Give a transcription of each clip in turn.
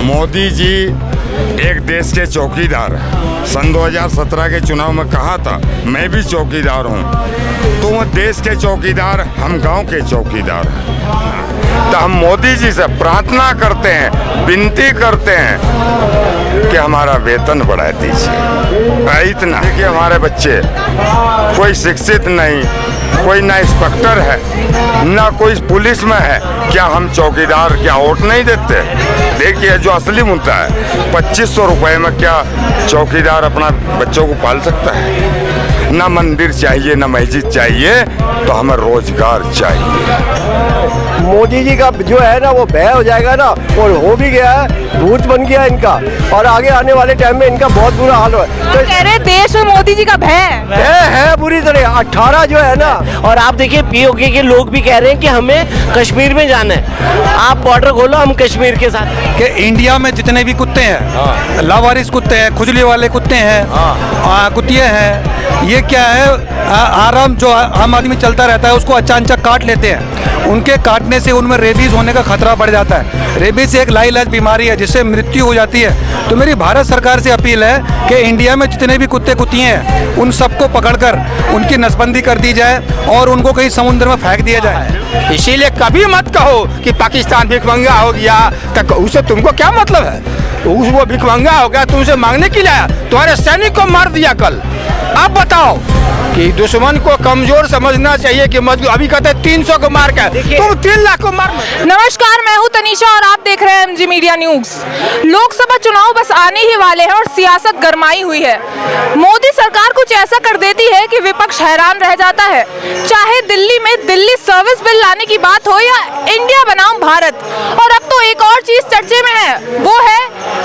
मोदी जी एक देश के चौकीदार हैं। सन 2017 के चुनाव में कहा था मैं भी चौकीदार हूँ, तो वो देश के चौकीदार, हम गांव के चौकीदार हैं। तो हम मोदी जी से प्रार्थना करते हैं, विनती करते हैं कि हमारा वेतन बढ़ा दीजिए। इतना कि हमारे बच्चे कोई शिक्षित नहीं, कोई ना इंस्पेक्टर है ना कोई पुलिस में है, क्या हम चौकीदार क्या वोट नहीं देते? देखिए जो असली मुद्दा है, 2500 रुपए में क्या चौकीदार अपना बच्चों को पाल सकता है? ना मंदिर चाहिए ना मस्जिद चाहिए, तो हमें रोजगार चाहिए। मोदी जी का जो है ना वो भय हो जाएगा ना, और हो भी गया है, भूत बन गया इनका, और आगे आने वाले टाइम में इनका बहुत बुरा हाल हो। तो कह रहे देश में मोदी जी का भय है बुरी तरह। 18 जो है ना, और आप देखिए पीओके के लोग भी कह रहे हैं कि हमें कश्मीर में जाना है। आप बॉर्डर खोलो, हम कश्मीर के साथ। कि इंडिया में जितने भी कुत्ते हैं, लावारिस कुत्ते हैं, खुजली वाले कुत्ते हैं, कुत्तियाँ हैं, ये क्या है, आराम जो आम आदमी चलता रहता है उसको अचानक काट लेते हैं। उनके काटने से उनमें रेबीज होने का खतरा बढ़ जाता है। रेबीज एक लाइलाज बीमारी है जिससे मृत्यु हो जाती है। तो मेरी भारत सरकार से अपील है कि इंडिया में जितने भी कुत्ते कुत्तियाँ हैं उन सबको पकड़कर उनकी नसबंदी कर दी जाए और उनको कहीं समुद्र में फेंक दिया जाए। इसीलिए कभी मत कहो कि पाकिस्तान भिखमंगा हो गया, तो उससे तुमको क्या मतलब है? वो भिखमंगा हो गया, तुमसे मांगने के लिए आया, तुम्हारे सैनिक को मार दिया कल। अब बताओ कि दुश्मन को कमजोर समझना चाहिए कि अभी कहते हैं 300 को मार के तुम 3 लाख को मार। नमस्कार, मैं हूं तनीषा और आप देख रहे हैं एमजी मीडिया न्यूज। लोकसभा चुनाव बस आने ही वाले हैं और सियासत गरमाई हुई है। मोदी सरकार कुछ ऐसा कर देती है कि विपक्ष हैरान रह जाता है। चाहे दिल्ली में दिल्ली सर्विस बिल लाने की बात हो या इंडिया बनाम भारत, और अब तो एक और चीज चर्चे में है, वो है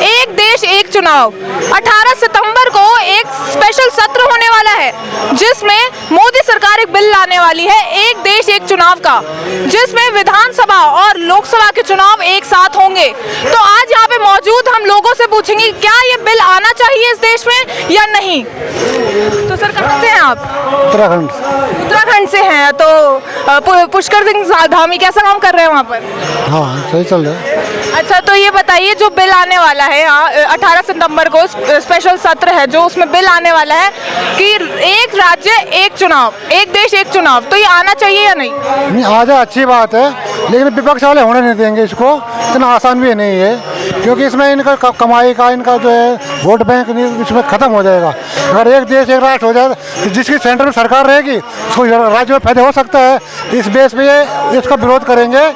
एक देश एक चुनाव। 18 सितंबर को एक स्पेशल सत्र होने वाला है जिसमें मोदी सरकार एक बिल लाने वाली है, एक देश एक चुनाव का, जिसमें विधानसभा और लोकसभा के चुनाव एक साथ होंगे। तो आज यहाँ पे मौजूद हम लोगों से पूछेंगे क्या ये बिल आना चाहिए इस देश में या नहीं। तो सर कहाँ से हैं आप? उत्तराखंड से हैं। तो पुष्कर सिंह धामी कैसा काम कर रहे हैं वहाँ पर? हाँ सही चल रहा है। अच्छा, तो ये बताइए जो बिल आने वाला है 18 सितंबर को स्पेशल सत्र है जो उसमें बिल आने वाला है कि एक राज्य एक चुनाव, एक देश एक चुनाव, तो ये आना चाहिए या नहीं? नहीं आ जाए अच्छी बात है, लेकिन विपक्ष वाले होने नहीं देंगे इसको। इतना आसान भी नहीं है, क्योंकि इसमें इनका कमाई का, इनका जो है वोट बैंक इसमें ख़त्म हो जाएगा। अगर एक देश एक राष्ट्र हो जाए तो जिसकी सेंटर में सरकार रहेगी उसको राज्य में फायदा हो सकता है। इस बेस पे ये इसका विरोध करेंगे,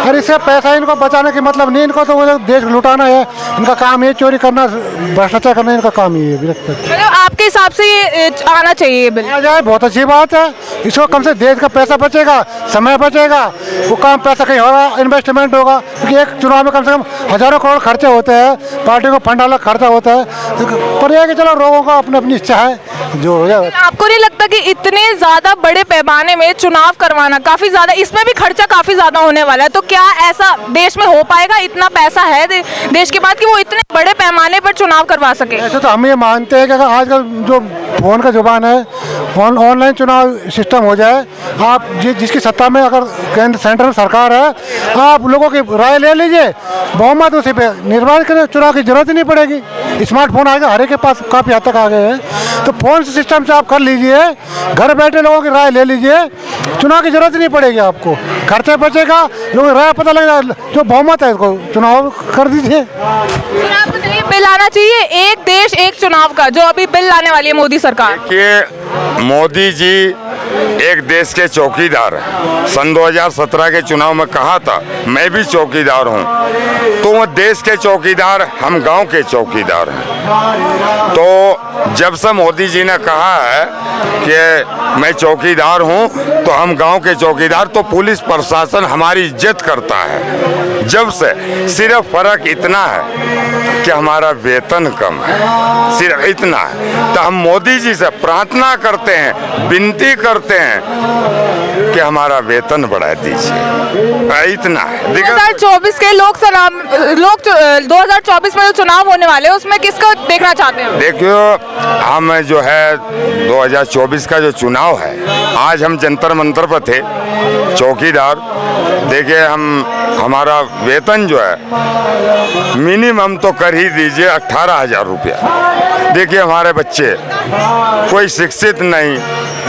और इससे पैसा इनको बचाने की मतलब नहीं, इनको तो वो देश लुटाना है, इनका काम है चोरी करना, भ्रष्टाचार करना, इनका काम ही है। मतलब आपके हिसाब से ये आना चाहिए बिल? आ जाए बहुत अच्छी बात है, इसको कम से देश का पैसा बचेगा, समय बचेगा, वो काम पैसा कहीं होगा, इन्वेस्टमेंट होगा, क्योंकि एक चुनाव में कम से कम हजारों करोड़ खर्चे होते हैं, पार्टी को फंड अलग खर्चा होता है। पर यह कि चलो लोगों का अपनी अपनी इच्छा है जो हो जाए। आपको नहीं लगता कि इतने ज्यादा बड़े पैमाने में चुनाव करवाना काफी ज्यादा, इसमें भी खर्चा काफी ज्यादा होने वाला है, तो क्या ऐसा देश में हो पाएगा? इतना पैसा है देश के पास कि वो इतने बड़े पैमाने पर चुनाव करवा सके? ऐसे तो हम ये मानते हैं कि अगर आजकल जो फोन का जुबान है, ऑनलाइन चुनाव सिस्टम हो जाए, आप जिसकी सत्ता में अगर केंद्र सेंटर में सरकार है, आप लोगों की राय ले लीजिए, बहुमत उसी पे निर्वाचन के चुनाव की जरूरत ही नहीं पड़ेगी। स्मार्टफोन आ गया, हर एक के पास काफ़ी हद तक आ गए हैं, तो फोन सिस्टम से आप कर लीजिए, घर बैठे लोगों की राय ले लीजिए, चुनाव की जरूरत ही नहीं पड़ेगी आपको, खर्चा बचेगा, लोगों की राय पता लगेगा, जो बहुमत है उसको चुनाव कर दीजिए। आप बताइए बिल आना चाहिए एक देश एक चुनाव का, जो अभी बिल लाने वाली है मोदी सरकार। देखिए मोदी जी एक देश के चौकीदार हैं। सन 2017 के चुनाव में कहा था मैं भी चौकीदार हूं, तो वो देश के चौकीदार, हम गांव के चौकीदार हैं। तो जब से मोदी जी ने कहा है कि मैं चौकीदार हूं, तो हम गांव के चौकीदार, तो पुलिस प्रशासन हमारी इज्जत करता है। जब से सिर्फ फर्क इतना है कि हमारा वेतन कम है, सिर्फ इतना है। तो हम मोदी जी से प्रार्थना करते हैं, विनती करते हैं कि हमारा वेतन बढ़ा दीजिए। इतना है। 2024 के 2024 में जो चुनाव होने वाले उसमें किसको देखना चाहते हैं? देखियो, हम जो है 2024 का जो चुनाव चुनाव है। आज हम जंतर मंतर पर थे, चौकीदार। देखिए हमारा वेतन जो है मिनिमम तो कर ही दीजिए 18,000 रुपया। देखिए हमारे बच्चे कोई शिक्षित नहीं,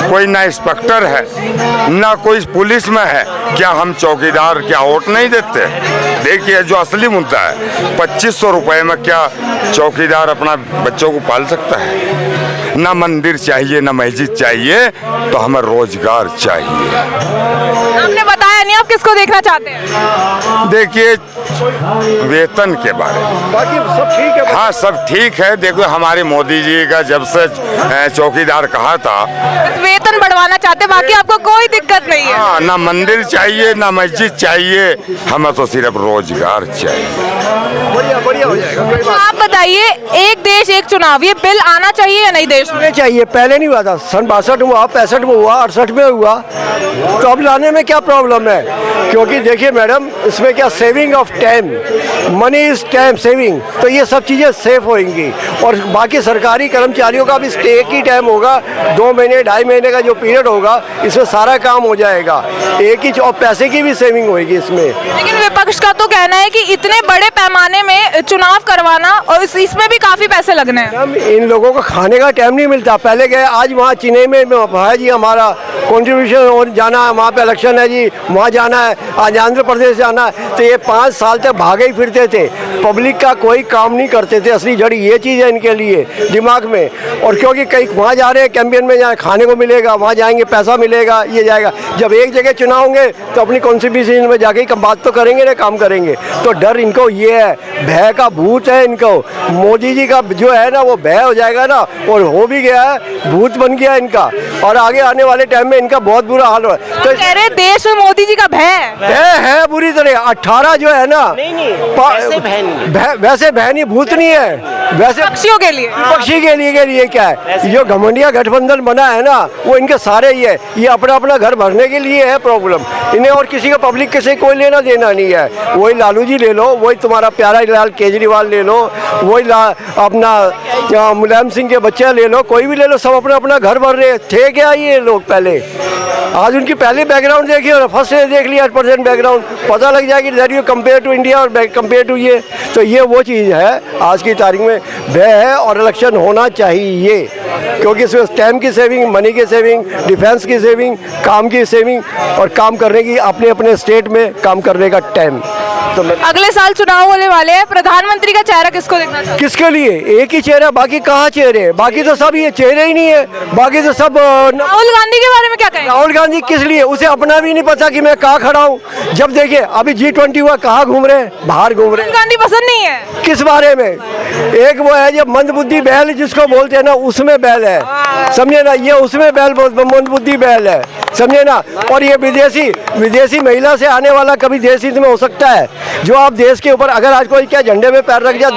कोई ना इंस्पेक्टर है ना कोई पुलिस में है, क्या हम चौकीदार क्या वोट नहीं देते? देखिए जो असली मुद्दा है, 2500 रुपए में क्या चौकीदार अपना बच्चों को पाल सकता है? ना मंदिर चाहिए ना मस्जिद चाहिए, तो हमें रोजगार चाहिए। आपने बताया नहीं, आप किसको देखना चाहते हैं? देखिए वेतन के बारे में बाकी सब ठीक है। हाँ सब ठीक है। देखो हमारे मोदी जी का जब से चौकीदार कहा था, बस वेतन बढ़वाना चाहते हैं, बाकी आपको कोई दिक्कत नहीं है। हाँ ना मंदिर चाहिए ना मस्जिद चाहिए, हमें तो सिर्फ रोजगार चाहिए। बढ़िया बढ़िया हो जाएगा, कोई तो बात आप बताइए, एक देश एक चुनाव, ये बिल आना चाहिए या नहीं देश में? नहीं चाहिए। पहले नहीं हुआ था, सन 62 में हुआ, 65 में हुआ, 68 में हुआ, तो अब लाने में क्या प्रॉब्लम है? क्योंकि देखिए मैडम, इसमें क्या saving of time, money is time saving, तो ये सब चीज़ें सेफ होंगी। और बाकी सरकारी कर्मचारियों का भी एक ही टाइम होगा, 2 महीने 2.5 महीने का जो पीरियड होगा, इसमें सारा काम हो जाएगा एक ही, और पैसे की भी सेविंग होगी इसमें। लेकिन विपक्ष का तो कहना है कि इतने बड़े पैमाने में चुनाव करवाना और इसमें भी काफी पैसे लगने हैं। मैडम इन लोगों को खाने का टाइम नहीं मिलता। पहले गए, आज वहाँ चेन्नई में है जी हमारा कॉन्ट्रीब्यूशन और जाना है, वहाँ पे इलेक्शन है जी, वहाँ जाना है, आज आंध्र प्रदेश जाना है, तो ये 5 साल तक भागे ही फिरते थे, पब्लिक का कोई काम नहीं करते थे। असली जड़ी ये चीज़ है इनके लिए दिमाग में। और क्योंकि कहीं वहाँ जा रहे हैं कैंपेन में, जाए खाने को मिलेगा, वहाँ जाएंगे पैसा मिलेगा, ये जाएगा। जब एक जगह चुनाव होंगे तो अपनी कॉन्स्टिट्यूशन में जाके बात तो करेंगे ना, काम करेंगे। तो डर इनको ये है, भय का भूत है इनको। मोदी जी का जो है ना वो भय हो जाएगा ना, और हो भी गया है, भूत बन गया इनका, और आगे आने वाले टाइम में इनका बहुत बुरा हाल हो। तो कह रहे देश में मोदी जी का भय है बुरी तरह। 18 जो है ना, वैसे भय नहीं। वैसे भय नहीं, भूत नहीं है वैसे। पक्षियों के लिए, पक्षी के लिए क्या है, जो घमंडिया गठबंधन बना है ना, वो इनके सारे ही है। ये अपना अपना घर भरने के लिए है प्रॉब्लम इन्हें, और किसी का पब्लिक के से कोई लेना देना नहीं है। वही लालू जी ले लो, वही तुम्हारा प्यारा लाल केजरीवाल ले लो, वही अपना मुलायम सिंह के बच्चे ले लो, कोई भी ले लो, सब अपना अपना घर भर रहे थे। क्या ये लोग पहले, आज उनकी पहले बैकग्राउंड देखिए और फर्स्ट देख लिया प्रेजेंट बैकग्राउंड, पता लग जाएगी that you compare to India और कंपेयर टू ये। तो ये वो चीज़ है आज की तारीख में भय है, और इलेक्शन होना चाहिए, क्योंकि इसमें टाइम की सेविंग, मनी की सेविंग, डिफेंस की सेविंग, काम की सेविंग, और काम करने की अपने अपने स्टेट में काम करने का टाइम। तो अगले साल चुनाव होने वाले हैं, प्रधानमंत्री का चेहरा किसको देखना चाहते हैं? किसके लिए एक ही चेहरा, बाकी कहाँ चेहरे, बाकी तो सब ये चेहरे ही नहीं है, बाकी तो सब राहुल गांधी के बारे में क्या कहेंगे? राहुल गांधी किस लिए, उसे अपना भी नहीं पता कि मैं कहाँ खड़ा हूँ। जब देखिए अभी G20 हुआ, कहाँ घूम रहे हैं, बाहर घूम रहे हैं। राहुल गांधी पसंद नहीं है किस बारे में? एक वो है जब मंदबुद्धि बैल जिसको बोलते हैं ना, उसमें बैल है, समझे ना, ये उसमें बैल मंदबुद्धि बैल है, समझे ना। और ये विदेशी महिला से आने वाला कभी देश हित में हो सकता है? जो आप देश के ऊपर, अगर आज कोई क्या झंडे में पैर रख जाए,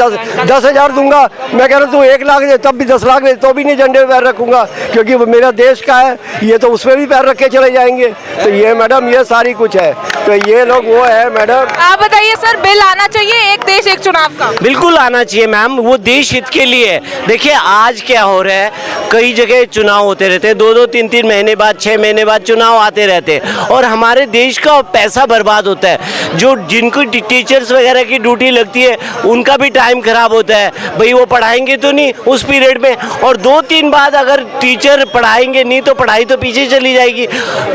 10,000 दूंगा, मैं कह रहा हूँ तू 1 लाख दे, तब भी 10 लाख दे, तो भी नहीं झंडे में पैर रखूंगा, क्योंकि वो मेरा देश का है। ये तो उसमें भी पैर रख के चले जाएंगे। तो ये मैडम ये सारी कुछ है, तो ये लोग वो है मैडम। आप बताइए सर, बिल आना चाहिए एक देश एक चुनाव का? बिल्कुल आना चाहिए मैम, वो देश हित के लिए है। देखिए आज क्या हो रहा है, कई जगह चुनाव होते रहते हैं, 2-2, 3-3 महीने बाद, 6 महीने बाद चुनाव आते रहते हैं, और हमारे देश का पैसा बर्बाद होता है। जो जिनको टीचर्स वगैरह की ड्यूटी लगती है, उनका भी टाइम खराब होता है। भाई वो पढ़ाएंगे तो नहीं उस पीरियड में, और 2-3 बाद अगर टीचर पढ़ाएंगे नहीं तो पढ़ाई तो पीछे चली जाएगी।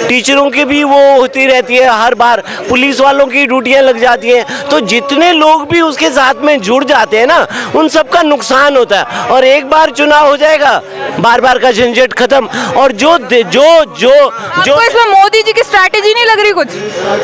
टीचरों की भी वो होती रहती है, हर बार पुलिस वालों की ड्यूटियां लग जाती हैं। तो जितने लोग भी उसके साथ में जुड़ जाते हैं ना, उन सबका नुकसान होता है। और एक बार चुनाव हो जाएगा, बार बार का झंझट खत्म। और जो इसमें मोदी जी की स्ट्रैटेजी नहीं लग रही कुछ?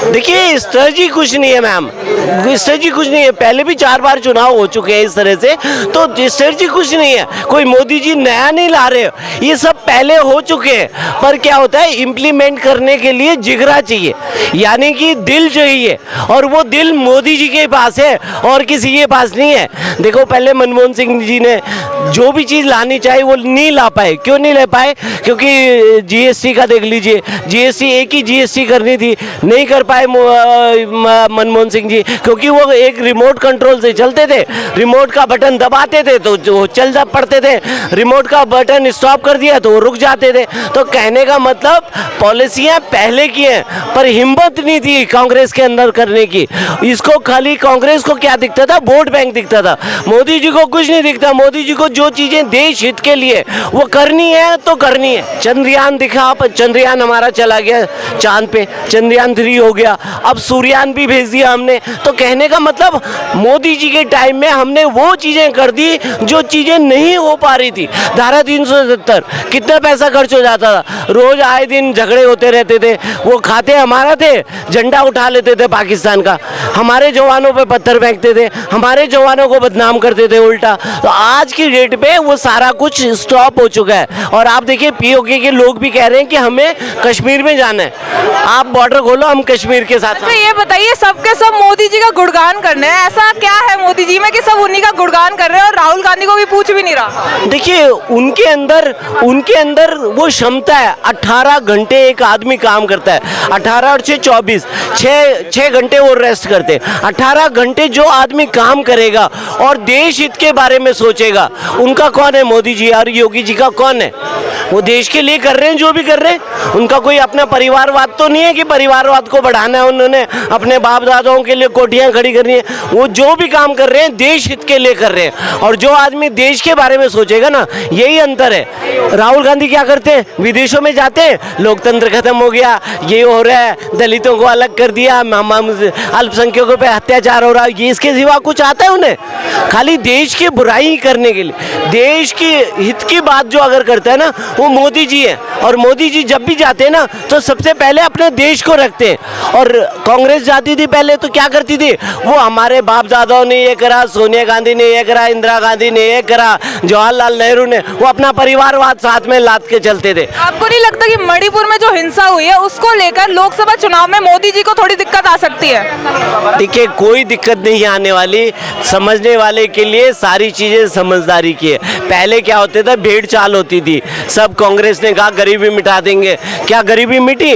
देखिए स्ट्रैटेजी कुछ नहीं है मैम, स्ट्रैटेजी कुछ नहीं है। पहले भी 4 बार चुनाव हो चुके हैं इस तरह से, तो स्ट्रैटेजी कुछ नहीं है। कोई मोदी जी नया नहीं ला रहे, ये सब पहले हो चुके हैं। पर क्या होता है, इम्प्लीमेंट करने के लिए जिगरा चाहिए, यानी कि दिल चाहिए, और वो दिल मोदी जी के पास है और किसी के पास नहीं है। देखो पहले मनमोहन सिंह जी ने जो भी चीज़ लानी चाहिए वो नहीं ला ला पाए। क्यों नहीं ले पाए? क्योंकि जीएसटी का देख लीजिए, जीएसटी एक ही जीएसटी करनी थी, नहीं कर पाए मनमोहन सिंह जी, क्योंकि वो एक रिमोट कंट्रोल से चलते थे। रिमोट का बटन दबाते थे तो वो चल जा पड़ते थे, रिमोट का बटन स्टॉप कर दिया तो वो रुक जाते थे। तो कहने का मतलब पॉलिसियां पहले की हैं, पर हिम्मत नहीं थी कांग्रेस के अंदर करने की। इसको खाली कांग्रेस को क्या दिखता था? वोट बैंक दिखता था। मोदी जी को कुछ नहीं दिखता। मोदी जी को जो चीजें देश हित के लिए वो करनी है तो करनी है। चंद्रयान दिखा, चंद्रयान हमारा चला गया चांद पे, चंद्रयान 3 हो गया, अब सूर्यान भी भेज दिया हमने। तो कहने का मतलब मोदी जी के टाइम में हमने वो चीजें कर दी जो चीजें नहीं हो पा रही थी। धारा 370 कितना पैसा खर्च हो जाता था, रोज आए दिन झगड़े होते रहते थे। वो खाते हमारा थे, झंडा उठा लेते थे पाकिस्तान का, हमारे जवानों पे पत्थर फेंकते थे, हमारे जवानों को बदनाम करते थे उल्टा। तो आज की डेट पे वो सारा कुछ स्टॉप हो चुका है। और आप देखिए पीओके के लोग भी कह रहे हैं कि हमें कश्मीर में जाना है। आप बॉर्डर खोलो, हम कश्मीर के साथ। अच्छा ये बताइए, सबके सब मोदी जी का गुणगान करने हैं, ऐसा क्या है मोदी जी में कि सब उन्हीं का गुणगान कर रहे हैं और राहुल गांधी को भी पूछ भी नहीं रहा? देखिए उनके अंदर वो क्षमता है। 18 घंटे एक आदमी काम करता है, 18 और 6 24, 6 घंटे वो रेस्ट करते हैं। 18 घंटे जो आदमी काम करेगा और देश हित के बारे में सोचेगा, उनका कौन है? मोदी जी और योगी जी का कौन है? वो देश के लिए कर रहे हैं जो भी कर रहे हैं। उनका कोई अपना परिवारवाद तो नहीं है कि परिवारवाद को बढ़ाना है, उन्होंने अपने बाप दादाओं के लिए कोठियां खड़ी करनी है। वो जो भी काम कर रहे हैं देश हित के लिए कर रहे हैं। और जो आदमी देश के बारे में सोचेगा ना, यही अंतर है। राहुल गांधी क्या करते हैं? विदेशों में जाते हैं, लोकतंत्र खत्म हो गया, ये हो रहा है, दलितों को अलग कर दिया, अल्पसंख्यकों पे अत्याचार हो रहा है, ये इसके सिवा कुछ आता है उन्हें? खाली देश की बुराई करने के लिए। देश की हित की बात जो अगर करता है ना, वो मोदी जी है। और मोदी जी जब भी जाते हैं ना तो सबसे पहले अपने देश को रखते हैं। और कांग्रेस जाती थी पहले तो क्या करती थी? वो हमारे बाप दादाओं ने ये करा, सोनिया गांधी ने ये करा, इंदिरा गांधी ने ये करा, जवाहरलाल नेहरू ने, वो अपना परिवारवाद साथ में लाद के चलते थे। आपको नहीं लगता कि मणिपुर में जो हिंसा हुई है उसको लेकर लोकसभा चुनाव में मोदी जी को थोड़ी दिक्कत आ सकती है? देखिए कोई दिक्कत नहीं आने वाली। समझने वाले के लिए सारी चीजें समझदारी की है। पहले क्या होते था? भेड़ चाल होती थी। सब कांग्रेस ने कहा गरीबी मिटा देंगे, क्या गरीबी मिटी?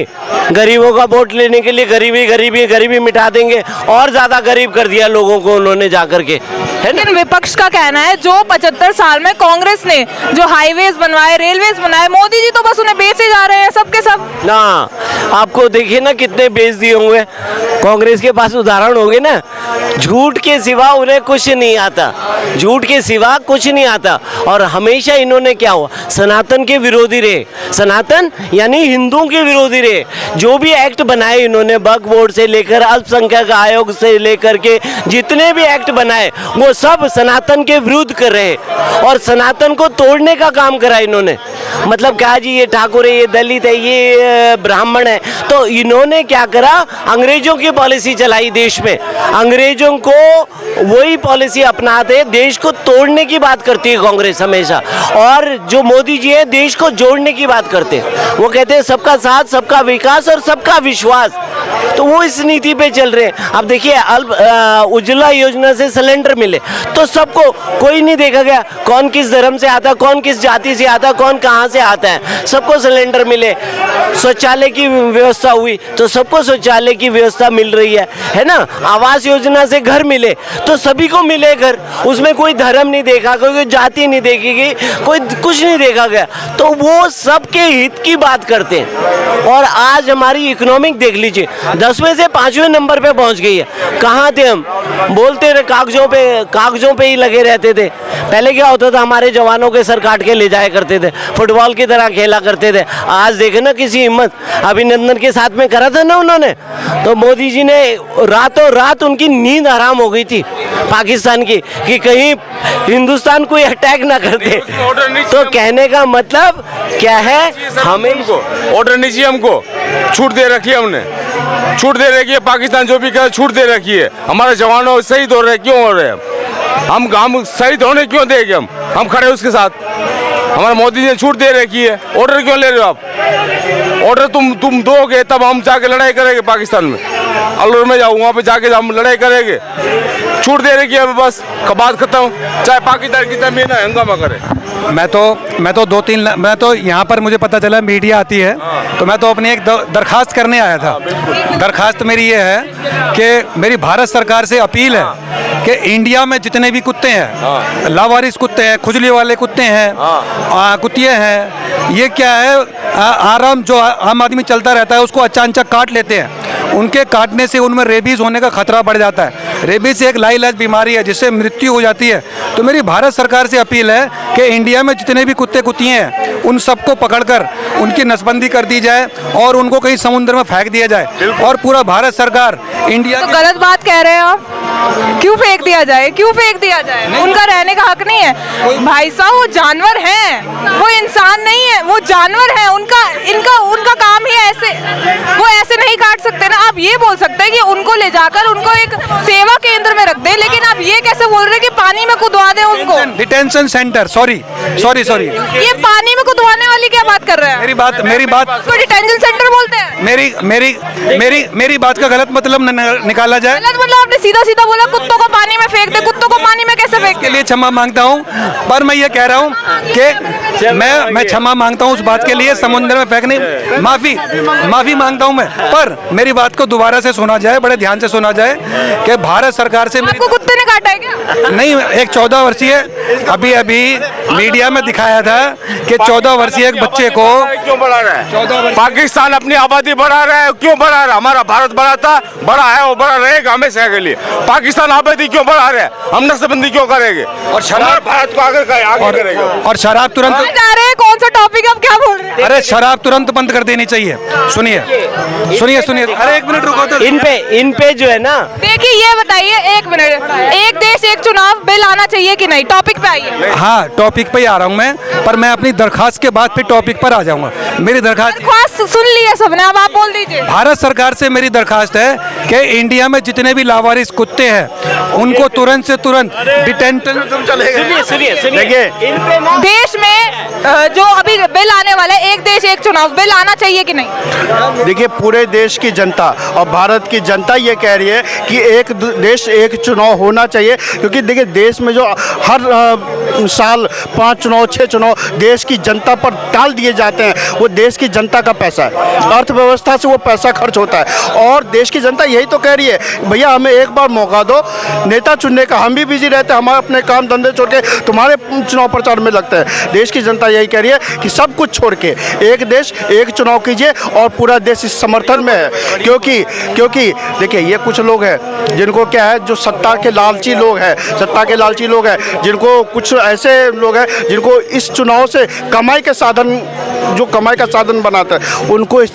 गरीबों का वोट लेने के लिए गरीबी मिटा देंगे, और ज्यादा गरीब कर दिया लोगों को उन्होंने जाकर के, है ना? लेकिन विपक्ष का कहना है जो 75 साल में कांग्रेस ने जो हाईवेज बनवाए, रेलवेज बनाए, मोदी जी तो बस उन्हें बेचे जा रहे हैं सबके सब। ना आपको देखिए ना कितने बेच दिए होंगे। कांग्रेस के पास उदाहरण होंगे ना, झूठ के सिवा उन्हें कुछ नहीं आता, झूठ के सिवा कुछ नहीं आता। और हमेशा इन्होंने क्या हुआ? सनातन के विरोधी रहे। सनातन यानी हिंदुओं के विरोधी रहे। जो भी एक्ट बनाए इन्होंने, वक्फ बोर्ड से लेकर अल्पसंख्यक आयोग से लेकर के जितने भी एक्ट बनाए वो सब सनातन के विरुद्ध कर रहे हैं और सनातन को तोड़ने का काम करा इन्होंने। मतलब क्या जी, ये ठाकुर है, ये दलित है, ये ब्राह्मण है। तो इन्होंने क्या करा? अंग्रेजों की पॉलिसी चलाई देश में। अंग्रेजों को वही पॉलिसी अपनाते, देश को तोड़ने की बात करती है कांग्रेस हमेशा। और जो मोदी जी है देश को जोड़ने की बात करते हैं। वो कहते हैं सबका साथ, सबका विकास और सबका विश्वास। तो वो इस नीति पे चल रहे हैं। अब देखिए उज्ज्वला योजना से सिलेंडर मिले तो सबको, कोई नहीं देखा गया कौन किस धर्म से आता, कौन किस जाति से आता, कौन कहाँ से आता है, सबको सिलेंडर मिले। शौचालय की व्यवस्था हुई तो सबको शौचालय की व्यवस्था मिल रही है ना? आवास योजना से घर मिले तो सभी को मिले घर, उसमें कोई धर्म नहीं देखा, कोई जाति नहीं देखी गई, कोई कुछ नहीं देखा गया। तो वो सबके हित की बात करते हैं। और आज हमारी इकोनॉमिक देख लीजिए, 10वें से 5वें नंबर पे पहुंच गई है। कहाँ थे हम? बोलते रहे, कागजों पे ही लगे रहते थे। पहले क्या होता था? हमारे जवानों के सर काट के ले जाया करते थे, फुटबॉल की तरह खेला करते थे। आज देखे ना किसी हिम्मत, अभिनंदन के साथ में करा था ना उन्होंने। तो मोदी जी ने रातों रात उनकी नींद हराम हो गई थी पाकिस्तान की, कि कहीं हिंदुस्तान कोई अटैक ना कर दे। तो कहने का मतलब क्या है? हमें ऑर्डर नहीं चाहिए, हमको छूट दे रखी है, हमने छूट दे रखी है। पाकिस्तान जो भी करे छूट दे रखी है। हमारे जवानों शहीद हो रहे, क्यों हो रहे हैं? हम शहीद होने क्यों देंगे? हम खड़े उसके साथ। हमारे मोदी जी ने छूट दे रखी है, ऑर्डर क्यों ले रहे हो आप? ऑर्डर तुम दोगे तब हम जाके लड़ाई करेंगे पाकिस्तान में। अल्लूर में जाओ, वहाँ पे जाके हम लड़ाई करेंगे। छूट दे रखी है, बस बात खत्म, चाहे पाकिस्तान कितना महीना हंगामा करे। मैं तो यहाँ पर मुझे पता चला मीडिया आती है, तो मैं तो अपनी एक दरखास्त करने आया था। दरखास्त मेरी ये है कि मेरी भारत सरकार से अपील है कि इंडिया में जितने भी कुत्ते हैं, लावारिस कुत्ते हैं, खुजली वाले कुत्ते हैं, कुतिए हैं, ये क्या है, आराम जो आम आदमी चलता रहता है उसको अचानक काट लेते हैं। उनके काटने से उनमें रेबीज होने का खतरा बढ़ जाता है। रेबीज एक लाइलाज बीमारी है जिससे मृत्यु हो जाती है। तो मेरी भारत सरकार से अपील है कि इंडिया में जितने भी कुत्ते कुतिए हैं उन सबको पकड़कर उनकी नसबंदी कर दी जाए और उनको कहीं समुद्र में फेंक दिया जाए। और पूरा भारत सरकार इंडिया तो गलत बात कह रहे हैं आप। क्यों फेंक दिया जाए? क्यों फेंक दिया जाए? उनका रहने का हक नहीं है भाई साहब। वो जानवर हैं, वो इंसान नहीं है, वो जानवर हैं। उनका काम ही ऐसे, वो ऐसे नहीं काट सकते ना। आप ये बोल सकते हैं कि उनको ले जाकर उनको एक सेवा केंद्र में रख दे, लेकिन आप ये कैसे बोल रहे हैं कि पानी में कुदवा दें उनको? Detention centre, sorry. ये पानी में कुदवाने वाली क्या बात कर रहे हैं? मेरी बात तो डिटेंशन सेंटर बोलते हैं। मेरी बात का गलत मतलब निकाला जाए। गलत मतलब आपने सीधा सीधा बोला कुत्तों को पानी में फेंक दे। कुत्तों को पानी में कैसे फेंक के दे? लिए क्षमा मांगता हूं, पर मैं ये कह रहा हूं कि मैं क्षमा मांगता हूं उस बात के लिए। समुद्र में फेंकने माफी मांगता हूं मैं, पर मेरी बात को दोबारा से सुना जाए, बड़े ध्यान से सुना जाए कि भारत सरकार से आपको कुत्ते ने काटा है क्या? नहीं, एक 14 वर्षीय अभी मीडिया में दिखाया था कि 14 वर्षीय एक बच्चे को क्यों बढ़ा रहा है? पाकिस्तान अपनी आबादी बढ़ा रहा है, क्यों बढ़ा रहा है? हमारा भारत बड़ा है, वो बड़ा रहेगा हमेशा के लिए। पाकिस्तान आबादी क्यों बढ़ा रहा है? हम नसबंदी क्यों करेंगे? और शराब भारत को आगे करेगा। और शराब तुरंत जा रहे हैं, कौन सा टॉपिक आप क्या बोल रहे हैं? अरे शराब तुरंत बंद कर देनी चाहिए। सुनिए, अरे एक मिनट रुको तो। इन पे जो है ना, देखिए ये बताइए, एक मिनट, एक देश एक चुनाव बिल आना चाहिए कि नहीं? टॉपिक पे आइए। हाँ, टॉपिक पे ही आ रहा हूँ मैं, पर मैं अपनी दरखास्त के बाद फिर टॉपिक पर आ जाऊंगा। मेरी दरखास्त सुन लिया सबने, अब आप बोल दीजिए। भारत सरकार से मेरी दरखास्त है कि इंडिया में जितने भी लावारिस कुत्ते हैं उनको तुरंत से तुरंत डिटेंशन। सुनिए देखिए, देश में जो अभी बिल आने वाला है, एक देश एक चुनाव बिल आना चाहिए कि नहीं? देखिए, पूरे देश की जनता और भारत की जनता ये कह रही है कि एक देश एक चुनाव होना चाहिए, क्योंकि देखिए देश में जो हर साल 5 चुनाव 6 चुनाव देश की जनता पर डाल दिए जाते हैं, वो देश की जनता का पैसा है। अर्थव्यवस्था से वो पैसा खर्च होता है और देश की जनता यही तो कह रही है, भैया हमें एक बार मौका दो नेता चुनने का। हम भी बिजी रहते हैं, हमारे अपने काम धंधे छोड़ के तुम्हारे चुनाव प्रचार में लगते हैं। देश की जनता यही कह रही है कि सब कुछ छोड़ के एक देश एक चुनाव कीजिए और पूरा देश इस समर्थन में है। क्योंकि देखिए, ये कुछ लोग हैं जिनको क्या है, जो सत्ता के लालची लोग हैं, जिनको कुछ ऐसे लोग हैं जिनको इस चुनाव से कमाई का साधन बनाते हैं, उनको इस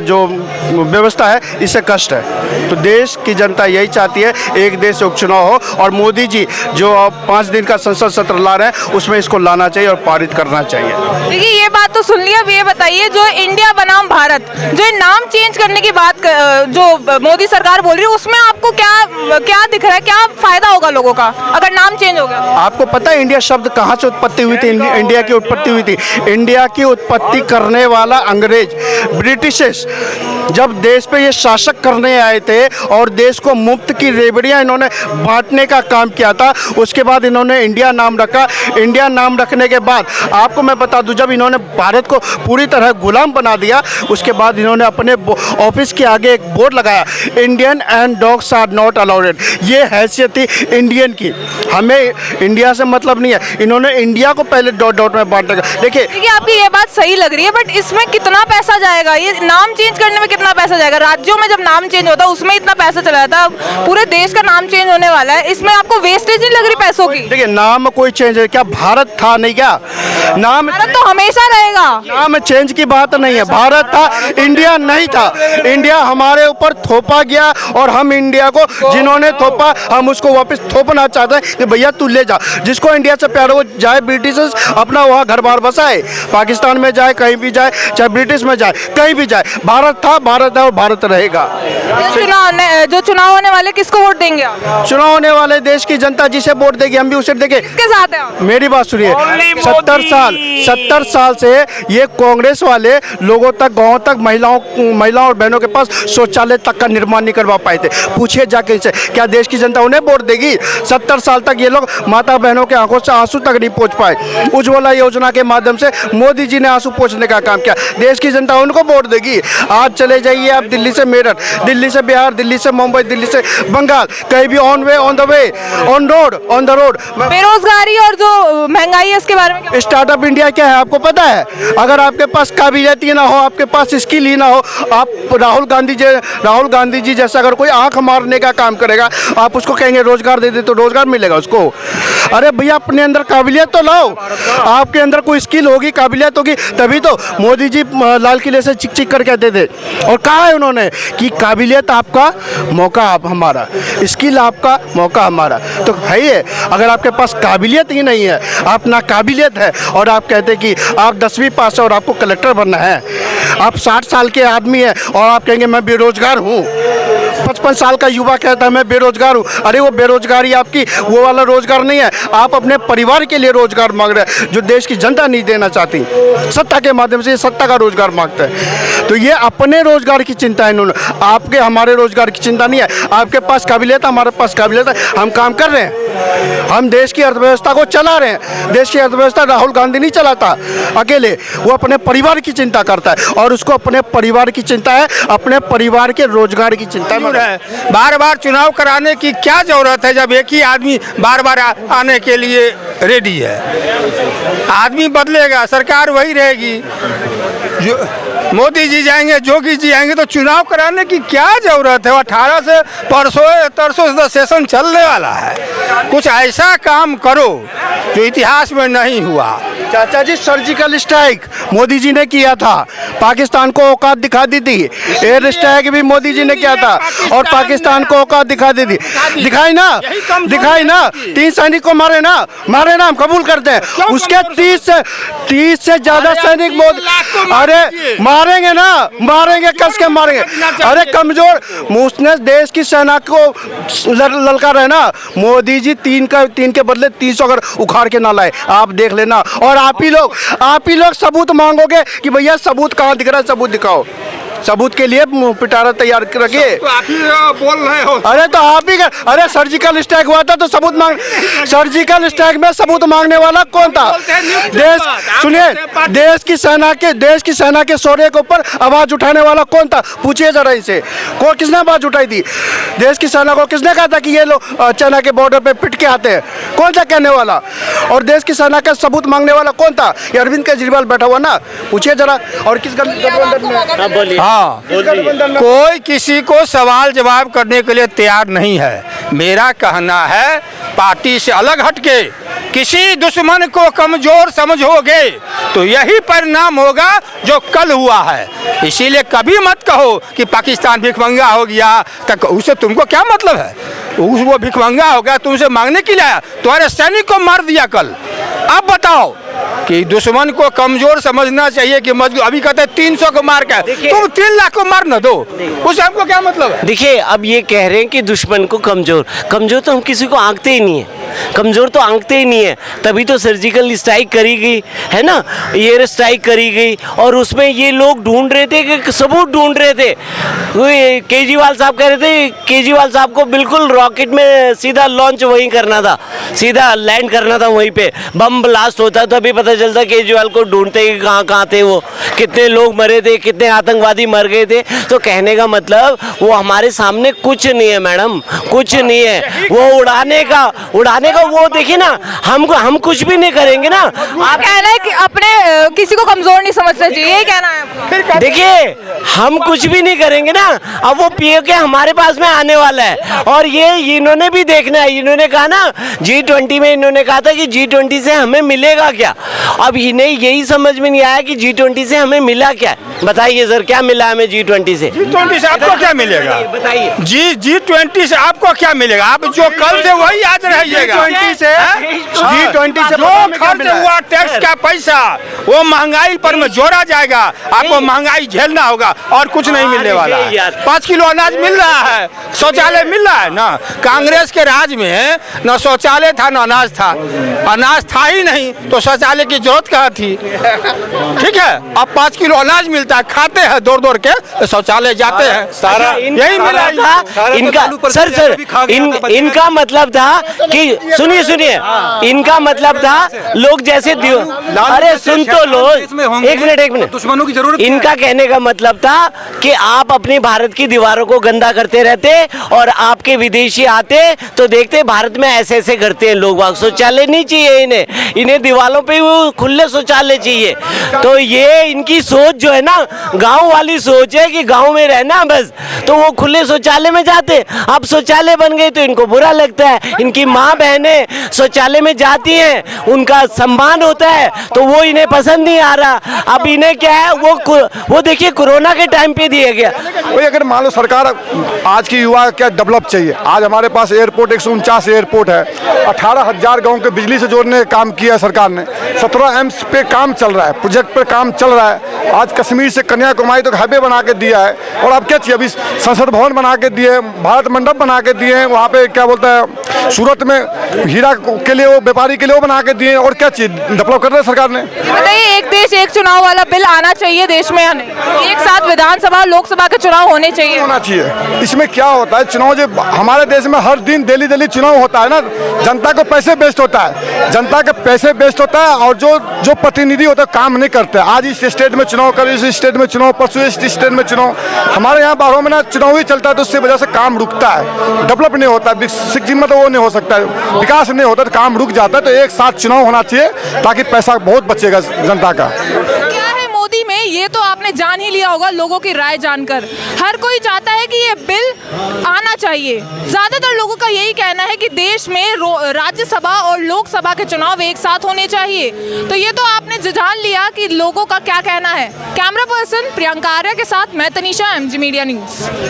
जो व्यवस्था है इससे कष्ट है। तो देश की जनता यही चाहती है एक देश एक चुनाव हो, और मोदी जी जो 5 दिन का संसद सत्र ला रहे हैं उसमें इसको लाना चाहिए और पारित करना चाहिए। देखिए ये बात तो सुन लिया। अब ये बताइए, जो इंडिया बनाम भारत, जो नाम चेंज करने की बात जो मोदी सरकार बोल रही है, उसमें आपको क्या दिख रहा है? क्या फायदा होगा लोगों का अगर नाम चेंज हो गया? आपको पता है इंडिया शब्द कहाँ से उत्पत्ति हुई थी? इंडिया की उत्पत्ति हुई थी, इंडिया की उत्पत्ति करने वाला अंग्रेज ब्रिटिशर्स जब देश पे ये शासक करने आए थे और देश को मुफ्त की रेवड़ियाँ इन्होंने बांटने का काम किया था, उसके बाद इन्होंने इंडिया नाम रखा। इंडिया नाम रखने के बाद आपको मैं बता दूं, जब इन्होंने भारत को पूरी तरह गुलाम बना दिया, उसके बाद इन्होंने अपने ऑफिस के आगे एक बोर्ड लगाया, Indian and dogs are not allowded. ये हैसियत थी इंडियन की, हमें इंडिया से मतलब नहीं है। इन्होंने इंडिया को पहले डॉट में बांटने का। देखिए आपकी ये बात सही लग रही है, बट इसमें कितना पैसा जाएगा? ये नाम चेंज करने में कितना पैसा जाएगा? राज्यों में जब नाम चेंज होता है उसमें इतना पैसा चला जाता है, पूरे देश का नाम चेंज होने वाला है, इसमें आपको वेस्टेज नहीं लग रही पैसों की? देखिए, नाम कोई चेंज है क्या? भारत था नहीं क्या? नाम भारत तो हमेशा रहेगा। नाम चेंज की बात नहीं है, भारत था, इंडिया नहीं था। इंडिया हमारे ऊपर थोपा गया और हम इंडिया को, जिन्होंने थोपा हम उसको वापस थोपना चाहते हैं कि भैया तू ले जा। जिसको इंडिया से प्यार हो जाए, ब्रिटिशर्स अपना वहाँ घर बार बसाए, पाकिस्तान में जाए, कहीं भी जाए, चाहे ब्रिटिश में जाए, कहीं भी जाए। भारत था, भारत है और भारत रहेगा। जो चुनाव होने वाले किसको वोट देंगे आप? चुनाव होने वाले देश की जनता जिसे वोट देगी हम भी उसे देंगे। किसके साथ है आप? मेरी बात सुनिए, 70 साल से ये कांग्रेस वाले लोगों तक, गांवों तक, महिलाओं और बहनों के पास शौचालय तक का निर्माण नहीं करवा पाए थे। पूछिए जाके इसे, क्या देश की जनता उन्हें वोट देगी? 70 साल तक ये लोग माता बहनों के आंखों से आंसू तक नहीं पहुंच पाए। उज्ज्वला योजना के माध्यम से मोदी जी ने आंसू पोंछने का काम किया। देश की जनता उनको वोट देगी। आज चले जाइए आप दिल्ली से मेरठ, दिल्ली से बिहार, दिल्ली से मुंबई, दिल्ली से बंगाल, कहीं भी on way, on the way, on the road. बेरोजगारी और जो महंगाई है इसके बारे में क्या? स्टार्टअप इंडिया क्या है आपको पता है? अगर आपके पास काबिलियत ही ना हो, आपके पास स्किल ही ना हो, आप राहुल गांधी जी जैसा अगर कोई आंख मारने का काम करेगा, आप उसको कहेंगे रोजगार दे दे तो रोजगार मिलेगा उसको? अरे भैया अपने अंदर काबिलियत तो लाओ। आपके अंदर कोई स्किल होगी, काबिलियत होगी, तभी तो मोदी जी लाल किले से चिक चिक कर कहते थे। और कहा है उन्होंने कि काबिलियत आपका, मौका आप हमारा, स्किल आपका, मौका हमारा। तो है ही है। अगर आपके पास काबिलियत ही नहीं है, आप ना काबिलियत है और आप कहते कि आप 10वीं पास है और आपको कलेक्टर बनना है, आप 60 साल के आदमी हैं और आप कहेंगे मैं बेरोजगार हूँ, 55 साल का युवा कहता है मैं बेरोजगार हूँ। अरे वो बेरोजगारी आपकी वो वाला रोजगार नहीं है, आप अपने परिवार के लिए रोजगार मांग रहे हैं जो देश की जनता नहीं देना चाहती। सत्ता के माध्यम से सत्ता का रोजगार मांगते हैं। तो ये अपने रोजगार की चिंता है इन्होंने, आपके हमारे रोजगार की चिंता नहीं है। आपके पास काबिलियत है, हमारे पास काबिलियत है, हम काम कर रहे हैं, हम देश की अर्थव्यवस्था को चला रहे हैं। देश की अर्थव्यवस्था राहुल गांधी नहीं चलाता अकेले, वो अपने परिवार की चिंता करता है और उसको अपने परिवार की चिंता है, अपने परिवार के रोजगार की चिंता है। बार बार चुनाव कराने की क्या जरूरत है जब एक ही आदमी बार बार आने के लिए रेडी है? आदमी बदलेगा, सरकार वही रहेगी। जो मोदी जी जाएंगे, जोगी जी आएंगे, तो चुनाव कराने की क्या जरूरत है? 18 से परसों से सेशन चलने वाला है। कुछ ऐसा काम करो जो इतिहास में नहीं हुआ। चाचा जी सर्जिकल स्ट्राइक मोदी जी ने किया था, पाकिस्तान को औकात दिखा दी थी। एयर स्ट्राइक भी मोदी जी ने किया था और पाकिस्तान को औकात दिखा दी थी। दिखाई ना 3 सैनिक को मारे ना हम कबूल करते हैं। उसके 30 से ज्यादा सैनिक अरे मारेंगे कस के मारेंगे। अरे कमजोर उसने देश की सेना को ललकारा है ना। मोदी जी 3 के बदले 300 अगर उखाड़ के ना लाए, आप देख लेना। और आप ही लोग सबूत मांगोगे कि भैया सबूत कहाँ दिख रहा है, सबूत दिखाओ। सबूत के लिए पिटारा तैयार रखिए। तो आप ही बोल रहे हो। अरे तो आप ही अरे सर्जिकल स्ट्राइक हुआ था तो सबूत मांग, सर्जिकल स्ट्राइक में सबूत मांगने वाला कौन था? सुनिए, देश की सेना के शौर्य के ऊपर आवाज उठाने वाला कौन था? पूछिए जरा इसे, किसने आवाज उठाई थी? देश की सेना को किसने कहा था कि ये लोग चाइना के बॉर्डर पे पिट के आते हैं? कौन था कहने वाला? और देश की सेना का सबूत मांगने वाला कौन था? ये अरविंद केजरीवाल बैठा हुआ ना, पूछिए जरा। और किस गठबंधन में? हाँ, कोई किसी को सवाल जवाब करने के लिए तैयार नहीं है। मेरा कहना है पार्टी से अलग हटके किसी दुश्मन को कमजोर समझोगे तो यही परिणाम होगा जो कल हुआ है। इसीलिए कभी मत कहो कि पाकिस्तान भिखमंगा हो गया, तक उसे तुमको क्या मतलब है? वो भिखमंगा हो गया, तुमसे मांगने के लिए आया, तुम्हारे सैनिक को मार दिया कल। अब बताओ कि दुश्मन को कमजोर समझना चाहिए कि मजबूत। अभी कहते हैं 300 को मार के, तुम 3 लाख को मार न दो, उससे हमको क्या मतलब है? देखिए, अब ये कह रहे हैं कि दुश्मन को कमजोर तो हम किसी को आंकते ही नहीं है, कमजोर तो आंकते ही नहीं है। तभी तो सर्जिकल स्ट्राइक करी गई है ना, एयर स्ट्राइक करी गई। और उसमें ये लोग ढूंढ रहे थे कि सबूत ढूंढ रहे थे। केजरीवाल साहब कह रहे थे, केजरीवाल साहब को बिल्कुल रॉकेट में सीधा लॉन्च वहीं करना था, सीधा लैंड करना था वहीं पे, बम ब्लास्ट होता तो अभी पता चलता केजरीवाल को ढूंढते कि कहाँ थे वो, कितने लोग मरे थे, कितने आतंकवादी मर गए थे। तो कहने का मतलब वो हमारे सामने कुछ नहीं है मैडम, कुछ नहीं है। वो उड़ाने का वो देखिए ना, हम कुछ भी नहीं करेंगे ना। आप कहना है कि अपने किसी को कमजोर नहीं समझना चाहिए, ये कहना है आपका? देखिए, हम कुछ भी नहीं करेंगे ना। अब वो पीओ के हमारे पास में आने वाला है और ये इन्होंने भी देखना है। इन्होंने कहा ना G20 में, इन्होंने कहा था कि G20 से हमें मिलेगा क्या। अब इन्हें यही समझ में नहीं आया कि G20 से हमें मिला क्या। बताइए सर, क्या मिला हमें G20 से? G20 से आपको क्या मिलेगा? बताइए। G20 से आपको क्या मिलेगा? आप जो कल थे वही आज रहिएगा। G20 G20 से जो पता नहीं क्या खर्च मिला है। हुआ टैक्स का पैसा वो महंगाई पर में जोड़ा जाएगा, आपको महंगाई झेलना होगा और कुछ नहीं मिलने वाला है। यार। 5 किलो अनाज मिल रहा है, शौचालय मिल रहा है ना। कांग्रेस के राज में न शौचालय था न अनाज था, अनाज था ही नहीं तो शौचालय की जरूरत कहाँ थी। ठीक है, अब 5 किलो अनाज मिलता है, खाते हैं दौड़ दौड़ के, शौचालय जाते हैं, सारा यही मिला था इनका। सर इनका मतलब था कि सुनिए इनका मतलब था लोग जैसे अरे सुन तो लो, एक मिनट दुश्मनों की जरूरत इनका कहने का मतलब था कि आप अपनी भारत की दीवारों को गंदा करते रहते और आपके विदेशी आते तो देखते भारत में ऐसे ऐसे करते हैं लोग। शौचालय नहीं चाहिए इन्हें दीवारों पे वो खुले शौचालय चाहिए। तो ये इनकी सोच जो है ना गांव वाली सोच है कि गांव में रहना बस, तो वो खुले शौचालय में जाते। अब शौचालय बन गए तो इनको बुरा लगता है। इनकी माँ बहनें शौचालय में जाती हैं, उनका सम्मान होता है, तो वो इन्हें पसंद नहीं आ रहा। अब इन्हें क्या है वो देखिए कोरोना के टाइम पे दिया गया। भाई अगर मान लो सरकार आज की युवा क्या डेवलप चाहिए, आज हमारे पास एयरपोर्ट 149 एयरपोर्ट है, 18,000 गांव के बिजली से जोड़ने का काम किया है सरकार ने, 17 एम्स पे काम चल रहा है, प्रोजेक्ट पे काम चल रहा है। आज कश्मीर से कन्याकुमारी तक हाईवे बना के दिया है। और अब क्या चाहिए, अभी संसद भवन बना के दिए, भारत मंडप बना के दिए हैं, वहाँ पे क्या बोलते हैं सूरत में हीरा के लिए वो व्यापारी के लिए वो बना के दिए। और क्या चाहिए, डेवलप कर रहे हैं सरकार ने। बताइए, एक देश एक चुनाव वाला बिल आना चाहिए देश में या नहीं? एक साथ विधानसभा और लोकसभा के चुनाव होने चाहिए। होना चाहिए। इसमें क्या होता है, चुनाव जो हमारे देश में हर दिन डेली चुनाव होता है ना, जनता को पैसे बेस्ड होता है, जनता के पैसे बेस्ड होता है और जो प्रतिनिधि होता है काम नहीं करते। आज इस स्टेट में चुनाव, कल इस स्टेट में चुनाव, परसों इस स्टेट में चुनाव। हमारे यहाँ 12 महीना चुनाव ही चलता है, तो उससे वजह से काम रुकता है, डेवलप नहीं होता, मतलब वो नहीं हो सकता है, विकास नहीं होता, तो काम रुक जाता है। तो एक साथ चुनाव होना चाहिए ताकि पैसा बहुत बचेगा जनता का। क्या है मोदी में, ये तो आपने जान ही लिया होगा लोगों की राय जानकर। हर कोई चाहता है कि ये बिल आना चाहिए। ज्यादातर लोगों का यही कहना है कि देश में राज्यसभा और लोकसभा के चुनाव एक साथ होने चाहिए। तो ये तो आपने जान लिया कि लोगों का क्या कहना है। कैमरा पर्सन प्रियंका आर्य के साथ मैं तनीषा, MG मीडिया न्यूज।